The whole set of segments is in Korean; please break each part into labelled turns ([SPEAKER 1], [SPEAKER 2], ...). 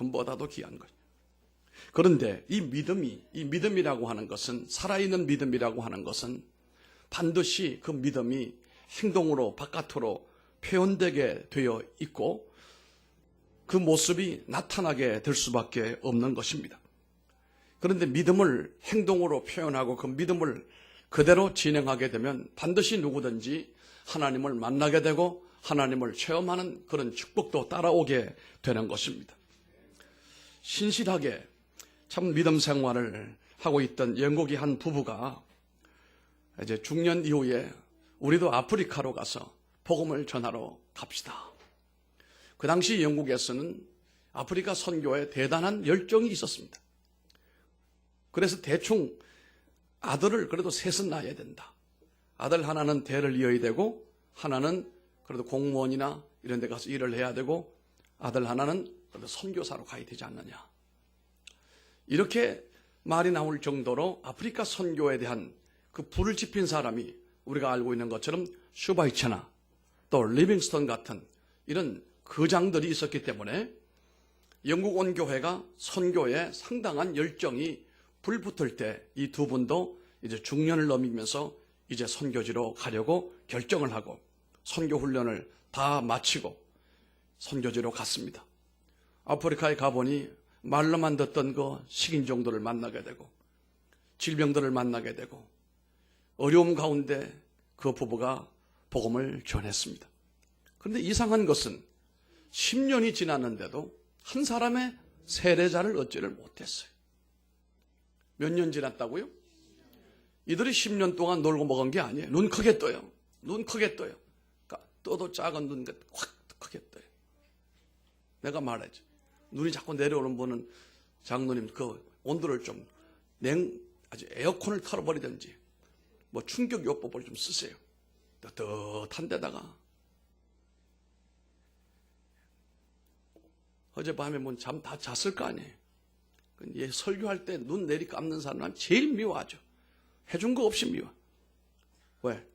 [SPEAKER 1] 금보다도 귀한 것. 그런데 이 믿음이라고 하는 것은, 살아있는 믿음이라고 하는 것은 반드시 그 믿음이 행동으로 바깥으로 표현되게 되어 있고 그 모습이 나타나게 될 수밖에 없는 것입니다. 그런데 믿음을 행동으로 표현하고 그 믿음을 그대로 진행하게 되면 반드시 누구든지 하나님을 만나게 되고 하나님을 체험하는 그런 축복도 따라오게 되는 것입니다. 신실하게 참 믿음 생활을 하고 있던 영국의 한 부부가 이제 중년 이후에 우리도 아프리카로 가서 복음을 전하러 갑시다. 그 당시 영국에서는 아프리카 선교에 대단한 열정이 있었습니다. 그래서 대충 아들을 그래도 셋은 낳아야 된다. 아들 하나는 대를 이어야 되고 하나는 그래도 공무원이나 이런 데 가서 일을 해야 되고 아들 하나는 그래도 선교사로 가야 되지 않느냐. 이렇게 말이 나올 정도로 아프리카 선교에 대한 그 불을 지핀 사람이 우리가 알고 있는 것처럼 슈바이처나 또 리빙스턴 같은 이런 거장들이 있었기 때문에 영국 온교회가 선교에 상당한 열정이 불붙을 때 이 두 분도 이제 중년을 넘기면서 이제 선교지로 가려고 결정을 하고 선교 훈련을 다 마치고 선교지로 갔습니다. 아프리카에 가보니 말로만 듣던 그 식인종들을 만나게 되고 질병들을 만나게 되고 어려움 가운데 그 부부가 복음을 전했습니다. 그런데 이상한 것은 10년이 지났는데도 한 사람의 세례자를 얻지를 못했어요. 몇 년 지났다고요? 이들이 10년 동안 놀고 먹은 게 아니에요. 눈 크게 떠요. 눈 크게 떠요. 그러니까 떠도 작은 눈 확 크게 떠요. 내가 말하지. 눈이 자꾸 내려오는 분은 장로님 그 온도를 좀 아주 에어컨을 털어버리든지 뭐 충격 요법을 좀 쓰세요. 따뜻한 데다가 어젯밤에 뭐 잠 다 잤을 거 아니에요. 얘 설교할 때 눈 내리 감는 사람은 제일 미워하죠. 해준 거 없이 미워. 왜?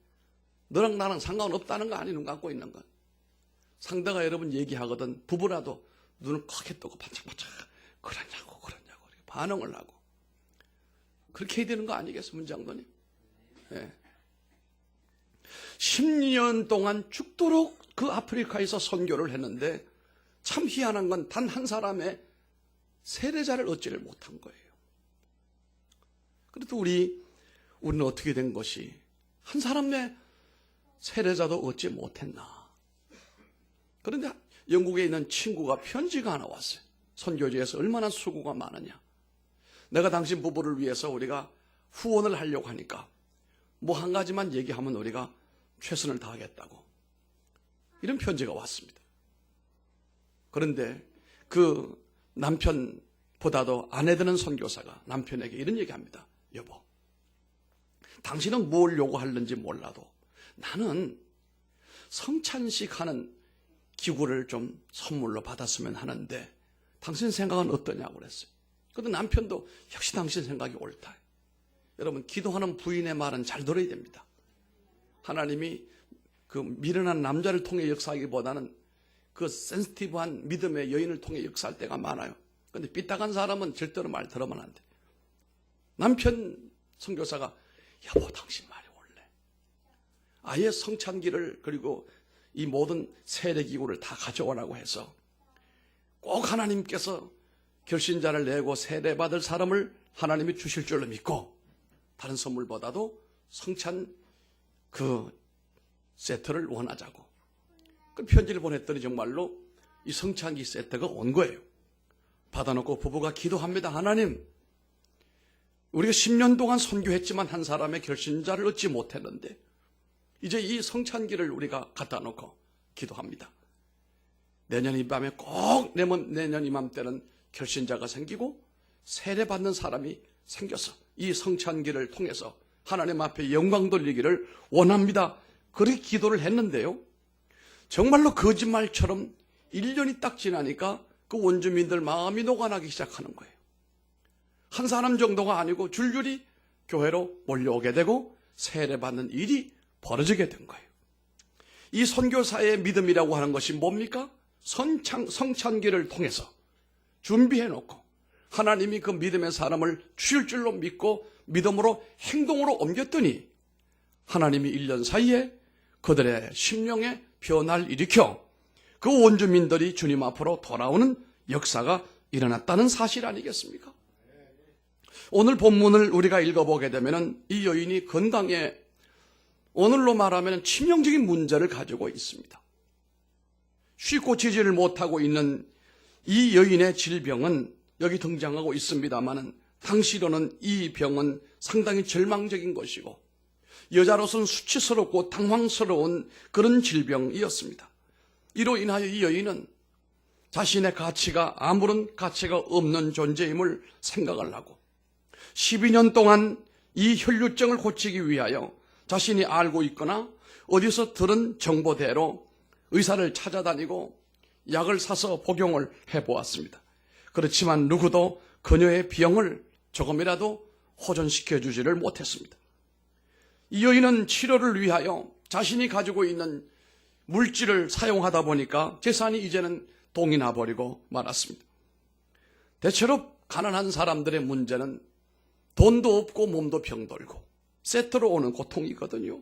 [SPEAKER 1] 너랑 나랑 상관없다는 거 아니, 눈 감고 있는 건. 상대가 여러분 얘기하거든 부부라도 눈을 크게 뜨고 반짝반짝 그러냐고 이렇게 반응을 하고 그렇게 해야 되는 거 아니겠어, 문장도님? 네. 10년 동안 죽도록 그 아프리카에서 선교를 했는데 참 희한한 건 단 한 사람의 세례자를 얻지를 못한 거예요. 그래도 우리는 어떻게 된 것이 한 사람의 세례자도 얻지 못했나. 그런데 영국에 있는 친구가 편지가 하나 왔어요. 선교지에서 얼마나 수고가 많으냐. 내가 당신 부부를 위해서 우리가 후원을 하려고 하니까 뭐 한 가지만 얘기하면 우리가 최선을 다하겠다고. 이런 편지가 왔습니다. 그런데 그 남편보다도 아내 되는 선교사가 남편에게 이런 얘기합니다. 여보, 당신은 뭘 요구하는지 몰라도 나는 성찬식 하는 기구를 좀 선물로 받았으면 하는데 당신 생각은 어떠냐고 그랬어요. 그런데 남편도 역시 당신 생각이 옳다. 여러분, 기도하는 부인의 말은 잘 들어야 됩니다. 하나님이 그 미련한 남자를 통해 역사하기보다는 그 센시티브한 믿음의 여인을 통해 역사할 때가 많아요. 그런데 삐딱한 사람은 절대로 말 들으면 안 돼. 남편 선교사가 여보, 당신 말이 옳네. 아예 성찬기를 그리고 이 모든 세례기구를 다 가져오라고 해서 꼭 하나님께서 결신자를 내고 세례받을 사람을 하나님이 주실 줄로 믿고 다른 선물보다도 성찬 그 세트를 원하자고. 그 편지를 보냈더니 정말로 이 성찬기 세트가 온 거예요. 받아놓고 부부가 기도합니다. 하나님, 우리가 10년 동안 선교했지만 한 사람의 결신자를 얻지 못했는데 이제 이 성찬기를 우리가 갖다 놓고 기도합니다. 내년 이 밤에 꼭 내년 이맘때는 결신자가 생기고 세례받는 사람이 생겨서 이 성찬기를 통해서 하나님 앞에 영광 돌리기를 원합니다. 그렇게 기도를 했는데요. 정말로 거짓말처럼 1년이 딱 지나니까 그 원주민들 마음이 녹아나기 시작하는 거예요. 한 사람 정도가 아니고 줄줄이 교회로 몰려오게 되고 세례받는 일이 벌어지게 된 거예요. 이 선교사의 믿음이라고 하는 것이 뭡니까? 성찬기를 통해서 준비해놓고 하나님이 그 믿음의 사람을 주실 줄로 믿고 믿음으로 행동으로 옮겼더니 하나님이 1년 사이에 그들의 심령에 변화를 일으켜 그 원주민들이 주님 앞으로 돌아오는 역사가 일어났다는 사실 아니겠습니까? 오늘 본문을 우리가 읽어보게 되면 이 여인이 건강에 오늘로 말하면 치명적인 문제를 가지고 있습니다. 쉽고 고치지를 못하고 있는 이 여인의 질병은 여기 등장하고 있습니다만 당시로는 이 병은 상당히 절망적인 것이고 여자로서는 수치스럽고 당황스러운 그런 질병이었습니다. 이로 인하여 이 여인은 자신의 가치가 아무런 가치가 없는 존재임을 생각을 하고 12년 동안 이 혈류증을 고치기 위하여 자신이 알고 있거나 어디서 들은 정보대로 의사를 찾아다니고 약을 사서 복용을 해보았습니다. 그렇지만 누구도 그녀의 병을 조금이라도 호전시켜 주지를 못했습니다. 이 여인은 치료를 위하여 자신이 가지고 있는 물질을 사용하다 보니까 재산이 이제는 동이 나버리고 말았습니다. 대체로 가난한 사람들의 문제는 돈도 없고 몸도 병들고 세트로 오는 고통이거든요.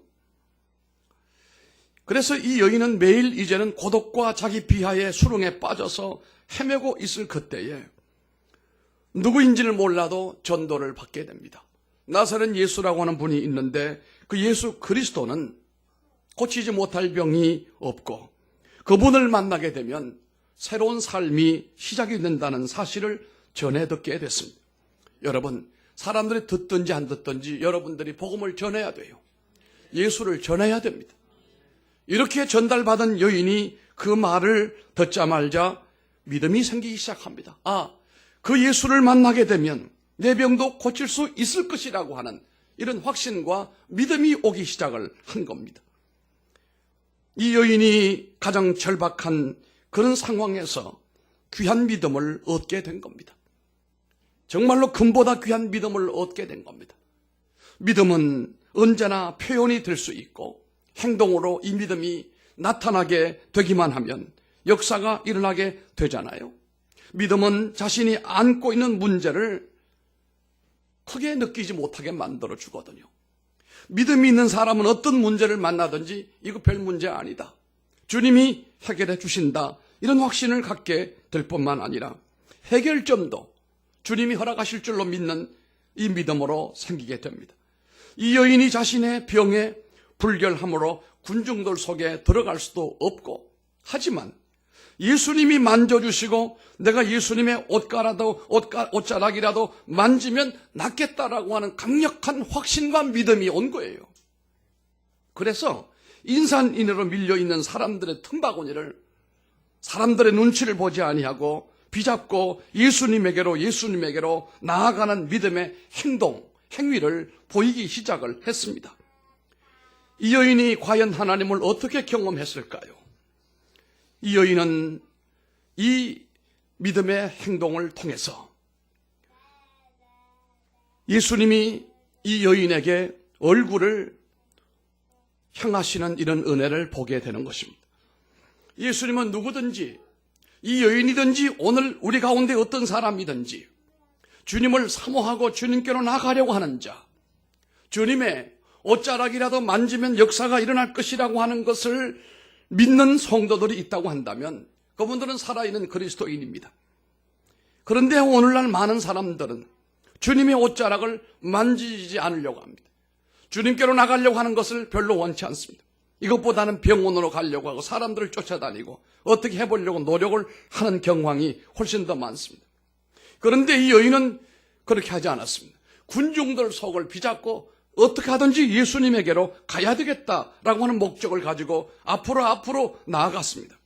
[SPEAKER 1] 그래서 이 여인은 매일 이제는 고독과 자기 비하의 수렁에 빠져서 헤매고 있을 그때에 누구인지를 몰라도 전도를 받게 됩니다. 나사렛 예수라고 하는 분이 있는데 그 예수 그리스도는 고치지 못할 병이 없고 그분을 만나게 되면 새로운 삶이 시작이 된다는 사실을 전해 듣게 됐습니다. 여러분, 사람들이 듣든지 안 듣든지 여러분들이 복음을 전해야 돼요. 예수를 전해야 됩니다. 이렇게 전달받은 여인이 그 말을 듣자마자 믿음이 생기기 시작합니다. 그 예수를 만나게 되면 내 병도 고칠 수 있을 것이라고 하는 이런 확신과 믿음이 오기 시작을 한 겁니다. 이 여인이 가장 절박한 그런 상황에서 귀한 믿음을 얻게 된 겁니다. 정말로 금보다 귀한 믿음을 얻게 된 겁니다. 믿음은 언제나 표현이 될 수 있고 행동으로 이 믿음이 나타나게 되기만 하면 역사가 일어나게 되잖아요. 믿음은 자신이 안고 있는 문제를 크게 느끼지 못하게 만들어 주거든요. 믿음이 있는 사람은 어떤 문제를 만나든지 이거 별 문제 아니다, 주님이 해결해 주신다, 이런 확신을 갖게 될 뿐만 아니라 해결점도 주님이 허락하실 줄로 믿는 이 믿음으로 생기게 됩니다. 이 여인이 자신의 병에 불결함으로 군중들 속에 들어갈 수도 없고, 하지만 예수님이 만져주시고 내가 예수님의 옷자락이라도 만지면 낫겠다라고 하는 강력한 확신과 믿음이 온 거예요. 그래서 인산인해로 밀려있는 사람들의 틈바구니를 사람들의 눈치를 보지 아니하고 비잡고 예수님에게로 나아가는 믿음의 행위를 보이기 시작을 했습니다. 이 여인이 과연 하나님을 어떻게 경험했을까요? 이 여인은 이 믿음의 행동을 통해서 예수님이 이 여인에게 얼굴을 향하시는 이런 은혜를 보게 되는 것입니다. 예수님은 누구든지, 이 여인이든지 오늘 우리 가운데 어떤 사람이든지 주님을 사모하고 주님께로 나가려고 하는 자, 주님의 옷자락이라도 만지면 역사가 일어날 것이라고 하는 것을 믿는 성도들이 있다고 한다면 그분들은 살아있는 그리스도인입니다. 그런데 오늘날 많은 사람들은 주님의 옷자락을 만지지 않으려고 합니다. 주님께로 나가려고 하는 것을 별로 원치 않습니다. 이것보다는 병원으로 가려고 하고 사람들을 쫓아다니고 어떻게 해보려고 노력을 하는 경향이 훨씬 더 많습니다. 그런데 이 여인은 그렇게 하지 않았습니다. 군중들 속을 비잡고 어떻게 하든지 예수님에게로 가야 되겠다라고 하는 목적을 가지고 앞으로 나아갔습니다.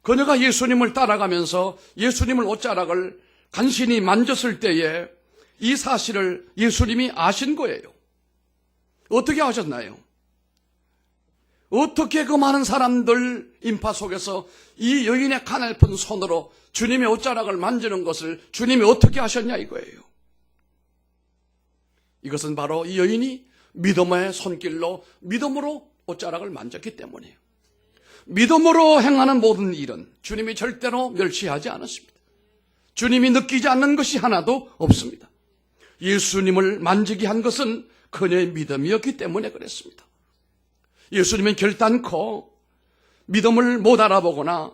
[SPEAKER 1] 그녀가 예수님을 따라가면서 예수님을 옷자락을 간신히 만졌을 때에 이 사실을 예수님이 아신 거예요. 어떻게 아셨나요? 어떻게 그 많은 사람들 인파 속에서 이 여인의 가냘픈 손으로 주님의 옷자락을 만지는 것을 주님이 어떻게 아셨냐 이거예요. 이것은 바로 이 여인이 믿음의 손길로 믿음으로 옷자락을 만졌기 때문이에요. 믿음으로 행하는 모든 일은 주님이 절대로 멸시하지 않으십니다. 주님이 느끼지 않는 것이 하나도 없습니다. 예수님을 만지게 한 것은 그녀의 믿음이었기 때문에 그랬습니다. 예수님은 결단코 믿음을 못 알아보거나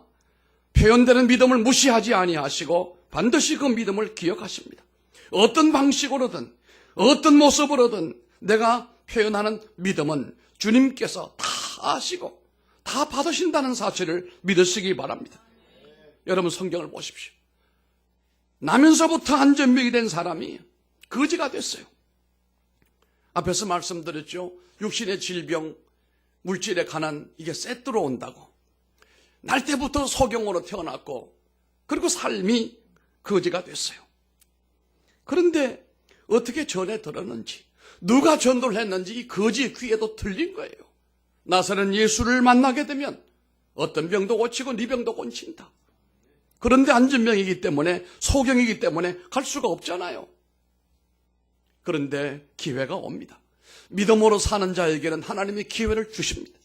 [SPEAKER 1] 표현되는 믿음을 무시하지 아니하시고 반드시 그 믿음을 기억하십니다. 어떤 방식으로든 어떤 모습으로든 내가 표현하는 믿음은 주님께서 다 아시고 다 받으신다는 사실을 믿으시기 바랍니다. 여러분 성경을 보십시오. 나면서부터 안전병이 된 사람이 거지가 됐어요. 앞에서 말씀드렸죠. 육신의 질병, 물질의 가난, 이게 세트로 온다고. 날 때부터 소경으로 태어났고 그리고 삶이 거지가 됐어요. 그런데 어떻게 전에 들었는지, 누가 전도를 했는지 이 거지의 귀에도 들린 거예요. 나사렛 예수를 만나게 되면 어떤 병도 고치고 네 병도 고친다. 그런데 안전병이기 때문에, 소경이기 때문에 갈 수가 없잖아요. 그런데 기회가 옵니다. 믿음으로 사는 자에게는 하나님이 기회를 주십니다.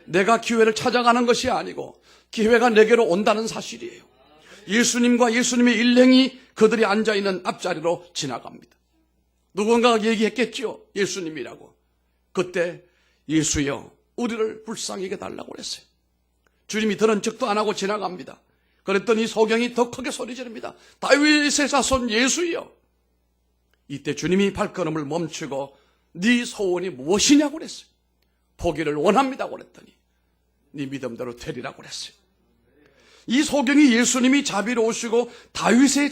[SPEAKER 1] 내가 기회를 찾아가는 것이 아니고 기회가 내게로 온다는 사실이에요. 예수님과 예수님의 일행이 그들이 앉아있는 앞자리로 지나갑니다. 누군가가 얘기했겠죠. 예수님이라고. 그때 예수여 우리를 불쌍히 여겨 달라고 그랬어요. 주님이 들은 척도 안 하고 지나갑니다. 그랬더니 소경이 더 크게 소리 지릅니다. 다윗의 자손 예수여. 이때 주님이 발걸음을 멈추고 네 소원이 무엇이냐고 그랬어요. 포기를 원합니다고 그랬더니 네 믿음대로 되리라고 그랬어요. 이 소경이 예수님이 자비로우시고 다윗의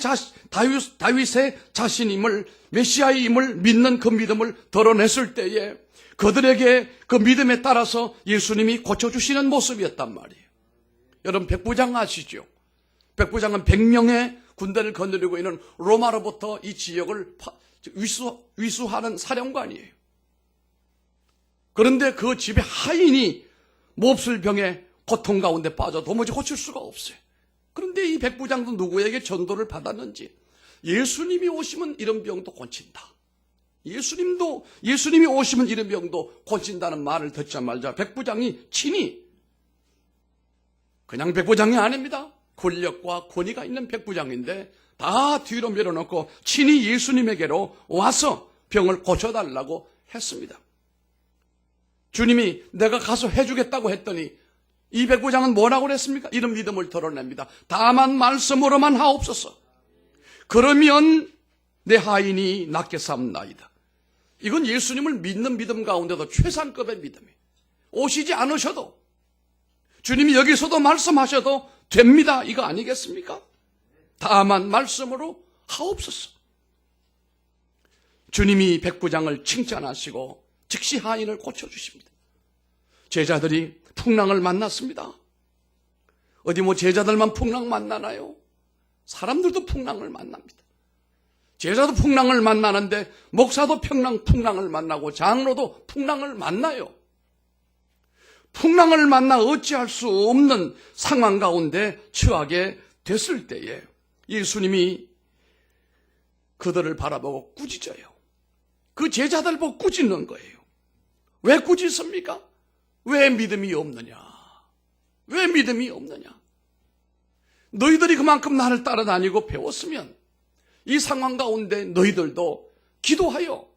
[SPEAKER 1] 자신임을, 메시아임을 믿는 그 믿음을 드러냈을 때에 그들에게 그 믿음에 따라서 예수님이 고쳐주시는 모습이었단 말이에요. 여러분 백부장 아시죠? 백부장은 100명의 군대를 거느리고 있는 로마로부터 이 지역을 위수하는 사령관이에요. 그런데 그 집에 하인이 몹쓸 병에 고통 가운데 빠져 도무지 고칠 수가 없어요. 그런데 이 백부장도 누구에게 전도를 받았는지 예수님이 오시면 이런 병도 고친다. 예수님이 오시면 이런 병도 고친다는 말을 듣자마자 백부장이 친히, 그냥 백부장이 아닙니다. 권력과 권위가 있는 백부장인데 다 뒤로 밀어놓고 친히 예수님에게로 와서 병을 고쳐달라고 했습니다. 주님이 내가 가서 해주겠다고 했더니 이 백부장은 뭐라고 그랬습니까? 이런 믿음을 드러냅니다. 다만 말씀으로만 하옵소서. 그러면 내 하인이 낫게 삼나이다. 이건 예수님을 믿는 믿음 가운데도 최상급의 믿음이에요. 오시지 않으셔도 주님이 여기서도 말씀하셔도 됩니다. 이거 아니겠습니까? 다만 말씀으로 하옵소서. 주님이 백부장을 칭찬하시고 즉시 하인을 고쳐주십니다. 제자들이 풍랑을 만났습니다. 어디 뭐 제자들만 풍랑 만나나요? 사람들도 풍랑을 만납니다. 제자도 풍랑을 만나는데 목사도 풍랑을 만나고 장로도 풍랑을 만나요. 풍랑을 만나 어찌할 수 없는 상황 가운데 처하게 됐을 때에 예수님이 그들을 바라보고 꾸짖어요. 그 제자들 보고 꾸짖는 거예요. 왜 꾸짖습니까? 왜 믿음이 없느냐? 왜 믿음이 없느냐? 너희들이 그만큼 나를 따라다니고 배웠으면 이 상황 가운데 너희들도 기도하여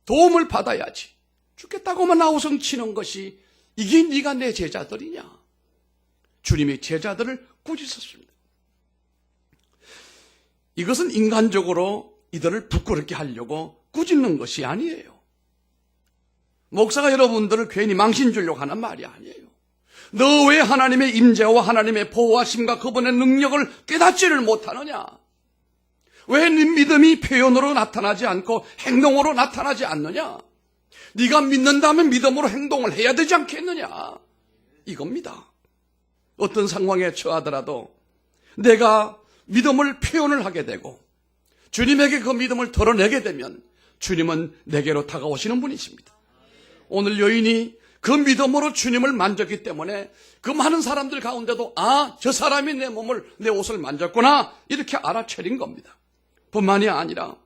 [SPEAKER 1] 도움을 받아야지. 죽겠다고만 나우성 치는 것이 이게 네가 내 제자들이냐? 주님이 제자들을 꾸짖었습니다. 이것은 인간적으로 이들을 부끄럽게 하려고 꾸짖는 것이 아니에요. 목사가 여러분들을 괜히 망신 주려고 하는 말이 아니에요. 너 왜 하나님의 임재와 하나님의 보호하심과 그분의 능력을 깨닫지를 못하느냐? 왜 네 믿음이 표현으로 나타나지 않고 행동으로 나타나지 않느냐? 네가 믿는다면 믿음으로 행동을 해야 되지 않겠느냐? 이겁니다. 어떤 상황에 처하더라도 내가 믿음을 표현을 하게 되고 주님에게 그 믿음을 드러내게 되면 주님은 내게로 다가오시는 분이십니다. 오늘 여인이 그 믿음으로 주님을 만졌기 때문에 그 많은 사람들 가운데도 저 사람이 내 옷을 만졌구나 이렇게 알아차린 겁니다. 뿐만이 아니라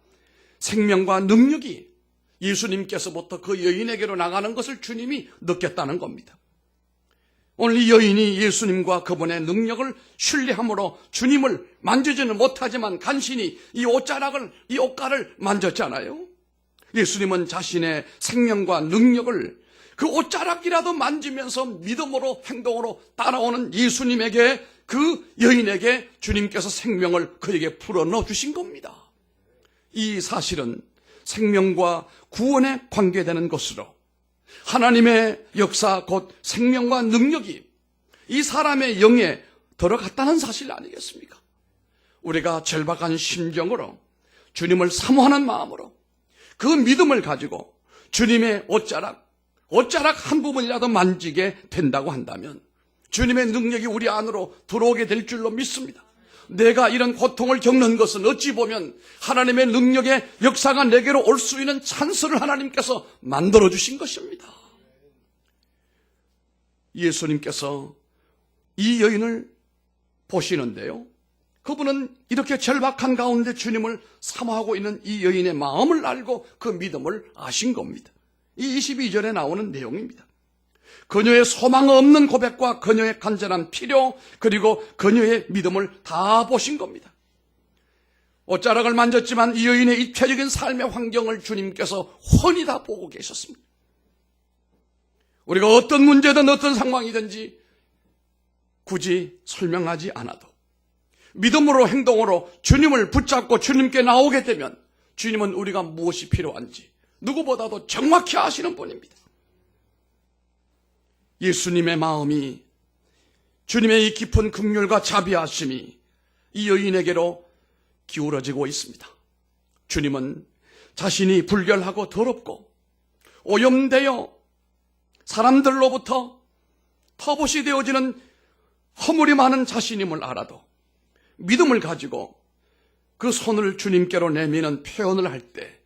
[SPEAKER 1] 생명과 능력이 예수님께서부터 그 여인에게로 나가는 것을 주님이 느꼈다는 겁니다. 오늘 이 여인이 예수님과 그분의 능력을 신뢰함으로 주님을 만지지는 못하지만 간신히 이 옷자락을, 이 옷가를 만졌잖아요. 예수님은 자신의 생명과 능력을 그 옷자락이라도 만지면서 믿음으로 행동으로 따라오는 예수님에게, 그 여인에게 주님께서 생명을 그에게 불어넣어 주신 겁니다. 이 사실은 생명과 구원에 관계되는 것으로 하나님의 역사 곧 생명과 능력이 이 사람의 영에 들어갔다는 사실 아니겠습니까? 우리가 절박한 심정으로 주님을 사모하는 마음으로 그 믿음을 가지고 주님의 옷자락 한 부분이라도 만지게 된다고 한다면 주님의 능력이 우리 안으로 들어오게 될 줄로 믿습니다. 내가 이런 고통을 겪는 것은 어찌 보면 하나님의 능력의 역사가 내게로 올 수 있는 찬스를 하나님께서 만들어주신 것입니다. 예수님께서 이 여인을 보시는데요, 그분은 이렇게 절박한 가운데 주님을 사모하고 있는 이 여인의 마음을 알고 그 믿음을 아신 겁니다. 이 22절에 나오는 내용입니다. 그녀의 소망 없는 고백과 그녀의 간절한 필요, 그리고 그녀의 믿음을 다 보신 겁니다. 옷자락을 만졌지만 이 여인의 입체적인 삶의 환경을 주님께서 훤히 다 보고 계셨습니다. 우리가 어떤 문제든 어떤 상황이든지 굳이 설명하지 않아도 믿음으로 행동으로 주님을 붙잡고 주님께 나오게 되면 주님은 우리가 무엇이 필요한지 누구보다도 정확히 아시는 분입니다. 예수님의 마음이, 주님의 이 깊은 긍휼과 자비하심이 이 여인에게로 기울어지고 있습니다. 주님은 자신이 불결하고 더럽고 오염되어 사람들로부터 터봇이 되어지는 허물이 많은 자신임을 알아도 믿음을 가지고 그 손을 주님께로 내미는 표현을 할 때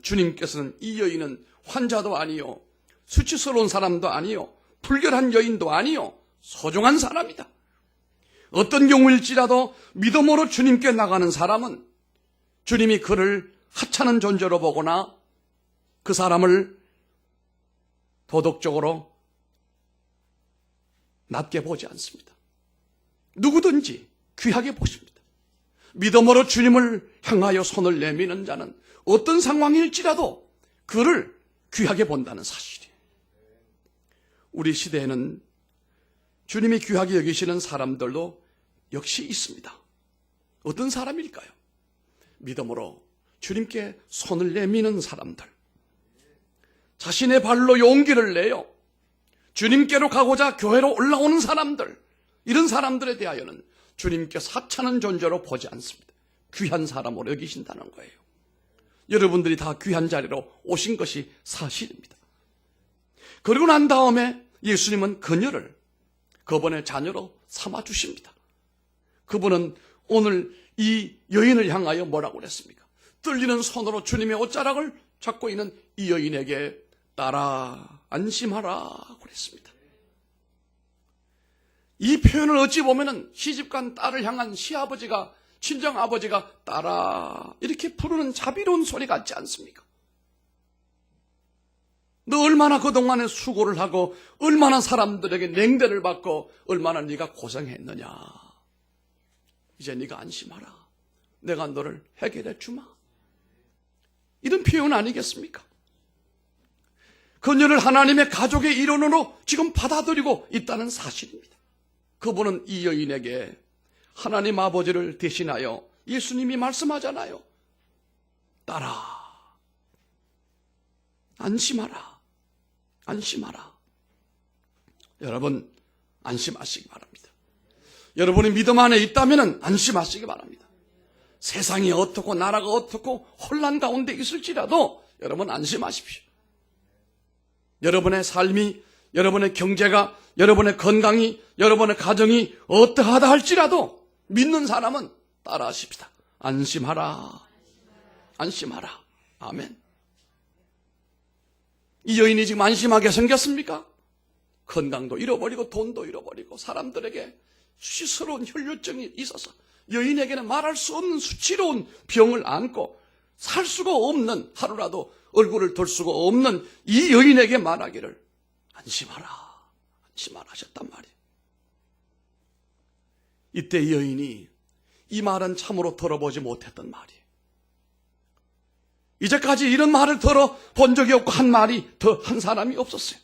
[SPEAKER 1] 주님께서는 이 여인은 환자도 아니요, 수치스러운 사람도 아니요, 불결한 여인도 아니요, 소중한 사람이다. 어떤 경우일지라도 믿음으로 주님께 나가는 사람은 주님이 그를 하찮은 존재로 보거나 그 사람을 도덕적으로 낮게 보지 않습니다. 누구든지 귀하게 보십니다. 믿음으로 주님을 향하여 손을 내미는 자는 어떤 상황일지라도 그를 귀하게 본다는 사실이에요. 우리 시대에는 주님이 귀하게 여기시는 사람들도 역시 있습니다. 어떤 사람일까요? 믿음으로 주님께 손을 내미는 사람들, 자신의 발로 용기를 내어 주님께로 가고자 교회로 올라오는 사람들, 이런 사람들에 대하여는 주님께서 하찮은 존재로 보지 않습니다. 귀한 사람으로 여기신다는 거예요. 여러분들이 다 귀한 자리로 오신 것이 사실입니다. 그리고 난 다음에 예수님은 그녀를 그분의 자녀로 삼아주십니다. 그분은 오늘 이 여인을 향하여 뭐라고 그랬습니까? 떨리는 손으로 주님의 옷자락을 잡고 있는 이 여인에게 따라 안심하라 그랬습니다. 이 표현을 어찌 보면은 시집간 딸을 향한 시아버지가, 친정아버지가 따라 이렇게 부르는 자비로운 소리 같지 않습니까? 너 얼마나 그동안에 수고를 하고 얼마나 사람들에게 냉대를 받고 얼마나 네가 고생했느냐. 이제 네가 안심하라. 내가 너를 해결해 주마. 이런 표현 아니겠습니까? 그녀를 하나님의 가족의 일원으로 지금 받아들이고 있다는 사실입니다. 그분은 이 여인에게 하나님 아버지를 대신하여 예수님이 말씀하잖아요. 따라 안심하라. 안심하라. 여러분 안심하시기 바랍니다. 여러분이 믿음 안에 있다면 안심하시기 바랍니다. 세상이 어떻고 나라가 어떻고 혼란 가운데 있을지라도 여러분 안심하십시오. 여러분의 삶이, 여러분의 경제가, 여러분의 건강이, 여러분의 가정이 어떠하다 할지라도 믿는 사람은 따라하십시다. 안심하라. 안심하라. 아멘. 이 여인이 지금 안심하게 생겼습니까? 건강도 잃어버리고 돈도 잃어버리고 사람들에게 수치스러운 혈류증이 있어서 여인에게는 말할 수 없는 수치로운 병을 안고 살 수가 없는, 하루라도 얼굴을 들 수가 없는 이 여인에게 말하기를 안심하라. 이 말하셨단 말이에요. 이때 여인이 이 말은 참으로 들어보지 못했던 말이에요. 이제까지 이런 말을 들어본 적이 없고 한 말이 더 한 사람이 없었어요.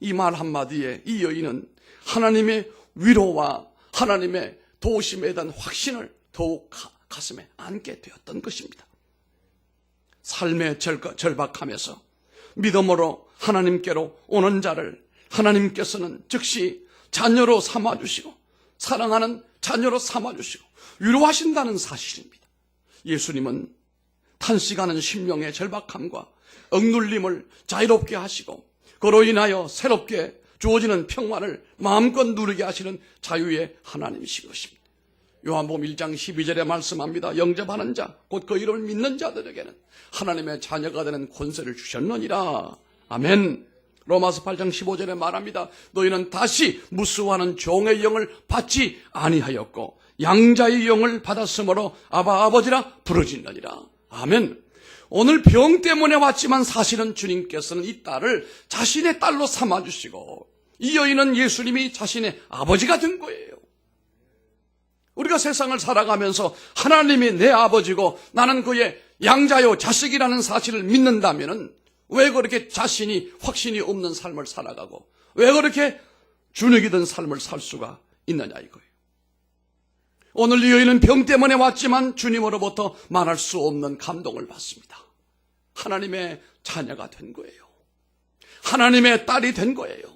[SPEAKER 1] 이 말 한마디에 이 여인은 하나님의 위로와 하나님의 도우심에 대한 확신을 더욱 가슴에 안게 되었던 것입니다. 삶의 절박함에서 믿음으로 하나님께로 오는 자를 하나님께서는 즉시 자녀로 삼아주시고 사랑하는 자녀로 삼아주시고 위로하신다는 사실입니다. 예수님은 탄식하는 심령의 절박함과 억눌림을 자유롭게 하시고 그로 인하여 새롭게 주어지는 평화를 마음껏 누리게 하시는 자유의 하나님이신 것입니다. 요한복음 1장 12절에 말씀합니다. 영접하는 자, 곧 그 이름을 믿는 자들에게는 하나님의 자녀가 되는 권세를 주셨느니라. 아멘. 로마서 8장 15절에 말합니다. 너희는 다시 무수하는 종의 영을 받지 아니하였고 양자의 영을 받았으므로 아바 아버지라 부르짖느니라. 아멘. 오늘 병 때문에 왔지만 사실은 주님께서는 이 딸을 자신의 딸로 삼아주시고 이 여인은 예수님이 자신의 아버지가 된 거예요. 우리가 세상을 살아가면서 하나님이 내 아버지고 나는 그의 양자요 자식이라는 사실을 믿는다면 왜 그렇게 자신이 확신이 없는 삶을 살아가고 왜 그렇게 주눅이 든 삶을 살 수가 있느냐 이거예요. 오늘 이 여인은 병 때문에 왔지만 주님으로부터 말할 수 없는 감동을 받습니다. 하나님의 자녀가 된 거예요. 하나님의 딸이 된 거예요.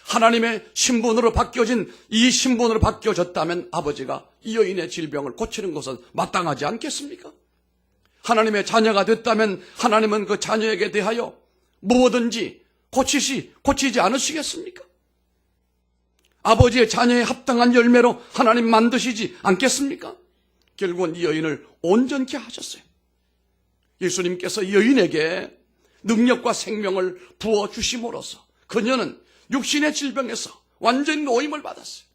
[SPEAKER 1] 하나님의 신분으로 바뀌어진 이 신분으로 바뀌어졌다면 아버지가 이 여인의 질병을 고치는 것은 마땅하지 않겠습니까? 하나님의 자녀가 됐다면 하나님은 그 자녀에게 대하여 무엇든지 고치지 않으시겠습니까? 아버지의 자녀에 합당한 열매로 하나님 만드시지 않겠습니까? 결국은 이 여인을 온전케 하셨어요. 예수님께서 이 여인에게 능력과 생명을 부어주심으로써 그녀는 육신의 질병에서 완전히 노임을 받았어요.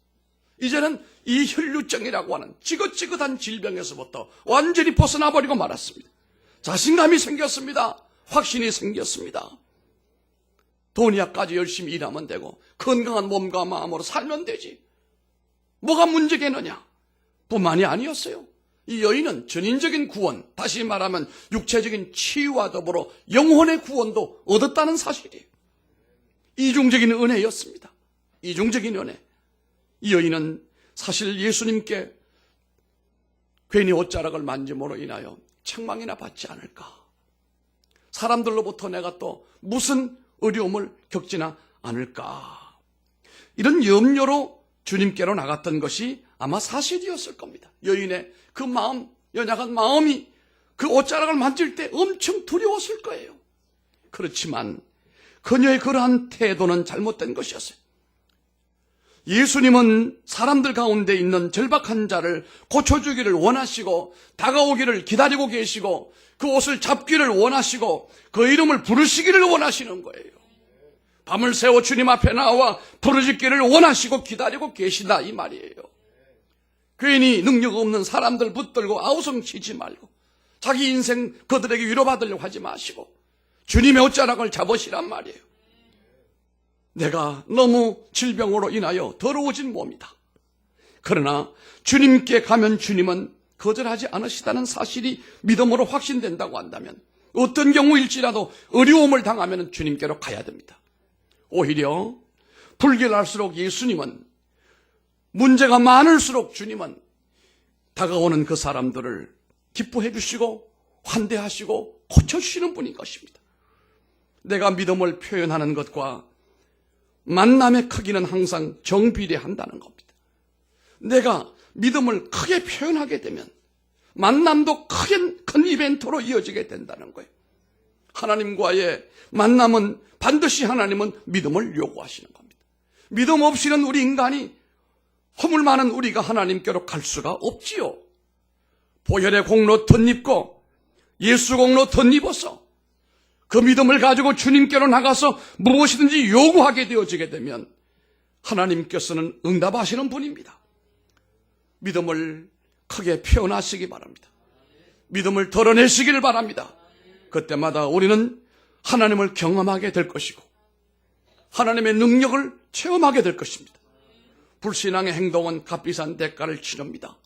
[SPEAKER 1] 이제는 이 혈류증이라고 하는 지긋지긋한 질병에서부터 완전히 벗어나버리고 말았습니다. 자신감이 생겼습니다. 확신이 생겼습니다. 돈이야까지 열심히 일하면 되고 건강한 몸과 마음으로 살면 되지. 뭐가 문제겠느냐? 뿐만이 아니었어요. 이 여인은 전인적인 구원, 다시 말하면 육체적인 치유와 더불어 영혼의 구원도 얻었다는 사실이에요. 이중적인 은혜였습니다. 이중적인 은혜. 이 여인은 사실 예수님께 괜히 옷자락을 만짐으로 인하여 책망이나 받지 않을까. 사람들로부터 내가 또 무슨 어려움을 겪지나 않을까. 이런 염려로 주님께로 나갔던 것이 아마 사실이었을 겁니다. 여인의 그 마음, 연약한 마음이 그 옷자락을 만질 때 엄청 두려웠을 거예요. 그렇지만 그녀의 그러한 태도는 잘못된 것이었어요. 예수님은 사람들 가운데 있는 절박한 자를 고쳐주기를 원하시고 다가오기를 기다리고 계시고 그 옷을 잡기를 원하시고 그 이름을 부르시기를 원하시는 거예요. 밤을 새워 주님 앞에 나와 부르짖기를 원하시고 기다리고 계시다 이 말이에요. 괜히 능력 없는 사람들 붙들고 아우성치지 말고 자기 인생 그들에게 위로받으려고 하지 마시고 주님의 옷자락을 잡으시란 말이에요. 내가 너무 질병으로 인하여 더러워진 몸이다. 그러나 주님께 가면 주님은 거절하지 않으시다는 사실이 믿음으로 확신된다고 한다면 어떤 경우일지라도 어려움을 당하면 주님께로 가야 됩니다. 오히려 불결할수록 예수님은 문제가 많을수록 주님은 다가오는 그 사람들을 기뻐해 주시고 환대하시고 고쳐주시는 분인 것입니다. 내가 믿음을 표현하는 것과 만남의 크기는 항상 정비례한다는 겁니다. 내가 믿음을 크게 표현하게 되면 만남도 큰 이벤트로 이어지게 된다는 거예요. 하나님과의 만남은 반드시 하나님은 믿음을 요구하시는 겁니다. 믿음 없이는 우리 인간이 허물 많은 우리가 하나님께로 갈 수가 없지요. 보혈의 공로 덧입고 예수 공로 덧입어서 그 믿음을 가지고 주님께로 나가서 무엇이든지 요구하게 되어지게 되면 하나님께서는 응답하시는 분입니다. 믿음을 크게 표현하시기 바랍니다. 믿음을 드러내시기를 바랍니다. 그때마다 우리는 하나님을 경험하게 될 것이고 하나님의 능력을 체험하게 될 것입니다. 불신앙의 행동은 값비싼 대가를 치릅니다.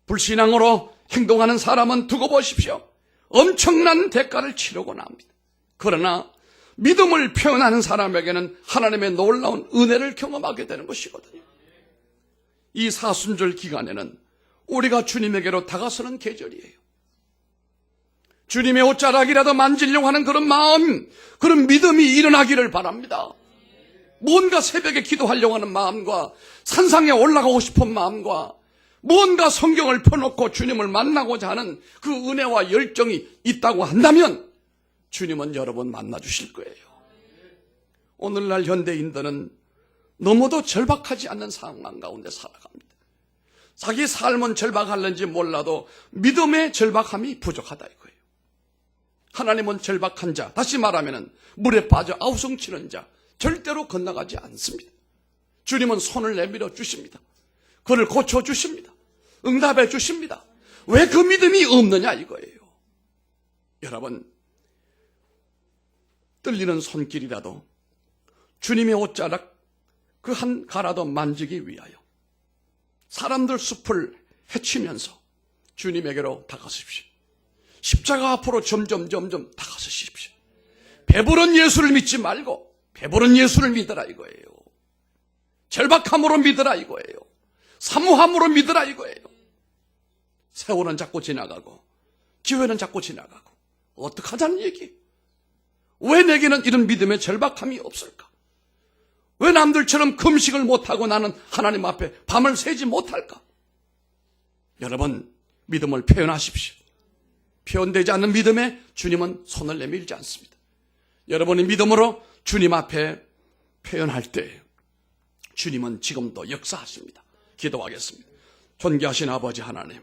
[SPEAKER 1] 불신앙으로 행동하는 사람은 두고 보십시오. 엄청난 대가를 치르고 납니다. 그러나 믿음을 표현하는 사람에게는 하나님의 놀라운 은혜를 경험하게 되는 것이거든요. 이 사순절 기간에는 우리가 주님에게로 다가서는 계절이에요. 주님의 옷자락이라도 만지려고 하는 그런 마음, 그런 믿음이 일어나기를 바랍니다. 뭔가 새벽에 기도하려고 하는 마음과 산상에 올라가고 싶은 마음과 뭔가 성경을 펴놓고 주님을 만나고자 하는 그 은혜와 열정이 있다고 한다면 주님은 여러분 만나주실 거예요. 오늘날 현대인들은 너무도 절박하지 않는 상황 가운데 살아갑니다. 자기 삶은 절박할는지 몰라도 믿음의 절박함이 부족하다 이거예요. 하나님은 절박한 자, 다시 말하면 물에 빠져 아우성치는 자 절대로 건너가지 않습니다. 주님은 손을 내밀어 주십니다. 그를 고쳐주십니다. 응답해 주십니다. 왜 그 믿음이 없느냐 이거예요. 여러분, 떨리는 손길이라도 주님의 옷자락 그 한 가라도 만지기 위하여 사람들 숲을 헤치면서 주님에게로 다가서십시오. 십자가 앞으로 점점 다가서십시오. 배부른 예수를 믿지 말고 배부른 예수를 믿으라 이거예요. 절박함으로 믿으라 이거예요. 사모함으로 믿으라 이거예요. 세월은 자꾸 지나가고 기회는 자꾸 지나가고 어떡하자는 얘기예요. 왜 내게는 이런 믿음의 절박함이 없을까? 왜 남들처럼 금식을 못하고 나는 하나님 앞에 밤을 새지 못할까? 여러분, 믿음을 표현하십시오. 표현되지 않는 믿음에 주님은 손을 내밀지 않습니다. 여러분이 믿음으로 주님 앞에 표현할 때 주님은 지금도 역사하십니다. 기도하겠습니다. 존귀하신 아버지 하나님,